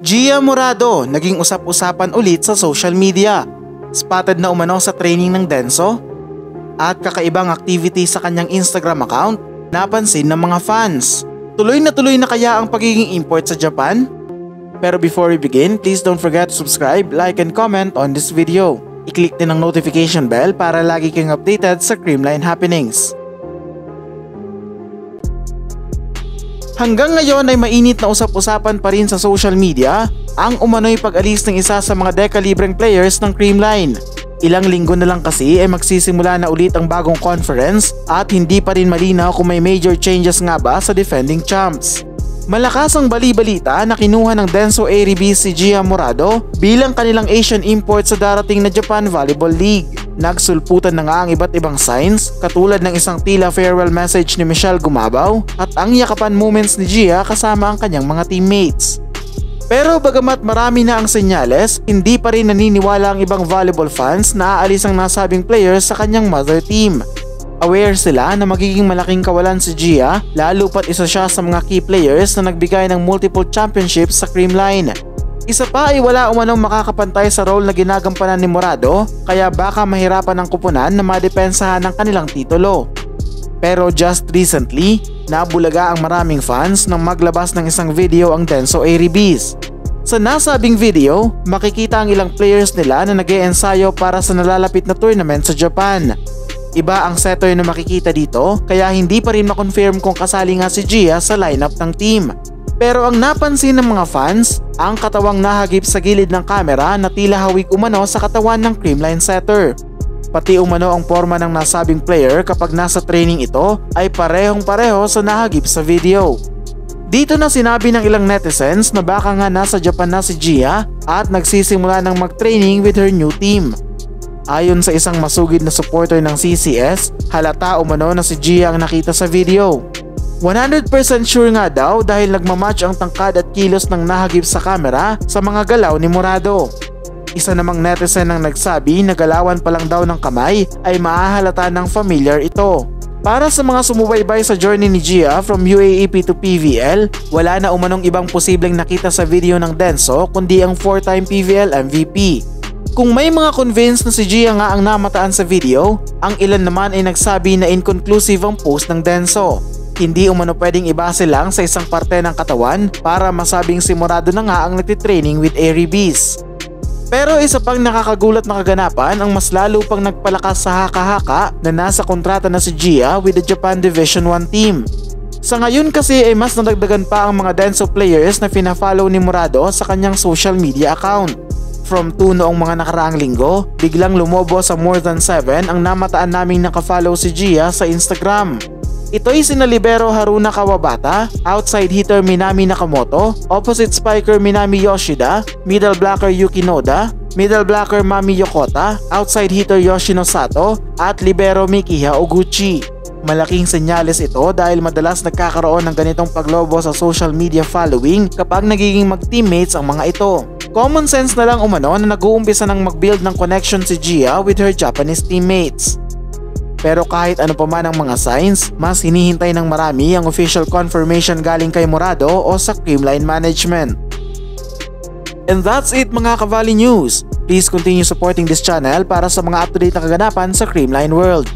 Gia Morado naging usap-usapan ulit sa social media. Spotted na umano sa training ng Denso at kakaibang activity sa kanyang Instagram account napansin ng mga fans. Tuloy na kaya ang pagiging import sa Japan? Pero before we begin, please don't forget to subscribe, like and comment on this video. I-click din ang notification bell para lagi kang updated sa Creamline happenings. Hanggang ngayon ay mainit na usap-usapan pa rin sa social media ang umano'y pag-alis ng isa sa mga dekalibreng players ng Creamline. Ilang linggo na lang kasi ay magsisimula na ulit ang bagong conference at hindi pa rin malinaw kung may major changes nga ba sa defending champs. Malakas ang bali-balita na kinuha ng Denso Airibis si Gia Morado bilang kanilang Asian import sa darating na Japan Volleyball League. Nagsulputan na nga ang iba't ibang signs katulad ng isang tila farewell message ni Michelle Gumabaw at ang yakapan moments ni Gia kasama ang kanyang mga teammates. Pero bagamat marami na ang senyales, hindi pa rin naniniwala ang ibang volleyball fans na aalis ang nasabing players sa kanyang mother team. Aware sila na magiging malaking kawalan si Gia lalo pat isa siya sa mga key players na nagbigay ng multiple championships sa Creamline. Isa pa ay wala umanong makakapantay sa role na ginagampanan ni Morado kaya baka mahirapan ang kupunan na madepensahan ang kanilang titulo. Pero just recently, nabulaga ang maraming fans nang maglabas ng isang video ang Denso Airibis. Sa nasabing video, makikita ang ilang players nila na nag-e-ensayo para sa nalalapit na tournament sa Japan. Iba ang setter na makikita dito kaya hindi pa rin makonfirm kung kasali nga si Gia sa lineup ng team. Pero ang napansin ng mga fans, ang katawang nahagip sa gilid ng kamera na tila hawig umano sa katawan ng Creamline setter. Pati umano ang forma ng nasabing player kapag nasa training ito ay parehong-pareho sa nahagip sa video. Dito na sinabi ng ilang netizens na baka nga nasa Japan na si Gia at nagsisimula ng mag-training with her new team. Ayon sa isang masugid na supporter ng CCS, halata umano na si Gia ang nakita sa video. 100% sure nga daw dahil nagmamatch ang tangkad at kilos ng nahagip sa kamera sa mga galaw ni Morado. Isa namang netizen ang nagsabi na galawan pa lang daw ng kamay ay mahahalata ng familiar ito. Para sa mga sumubaybay sa journey ni Gia from UAAP to PVL, wala na umanong ibang posibleng nakita sa video ng Denso kundi ang 4-time PVL MVP. Kung may mga convinced na si Gia nga ang namataan sa video, ang ilan naman ay nagsabi na inconclusive ang post ng Denso. Hindi umano pwedeng ibase lang sa isang parte ng katawan para masabing si Morado na nga ang nagtitraining with Airibis. Pero isa pang nakakagulat na kaganapan ang mas lalo pang nagpalakas sa haka-haka na nasa kontrata na si Gia with the Japan Division 1 team. Sa ngayon kasi ay mas nadagdagan pa ang mga Denso players na fina-follow ni Morado sa kanyang social media account. From 2 noong mga nakaraang linggo, biglang lumobo sa more than 7 ang namataan naming nakafollow si Gia sa Instagram. Ito'y sina libero Haruna Kawabata, outside hitter Minami Nakamoto, opposite spiker Minami Yoshida, middle blocker Yuki Noda, middle blocker Mami Yokota, outside hitter Yoshino Sato, at libero Mikiha Oguchi. Malaking senyales ito dahil madalas nagkakaroon ng ganitong paglobo sa social media following kapag nagiging mag-teammates ang mga ito. Common sense na lang umano na nag-uumpisa ng mag-build ng connection si Gia with her Japanese teammates. Pero kahit ano pa man ang mga signs, mas hinihintay ng marami ang official confirmation galing kay Morado o sa Creamline management. And that's it mga Ka-Volley News. Please continue supporting this channel para sa mga up-to-date na kaganapan sa Creamline World.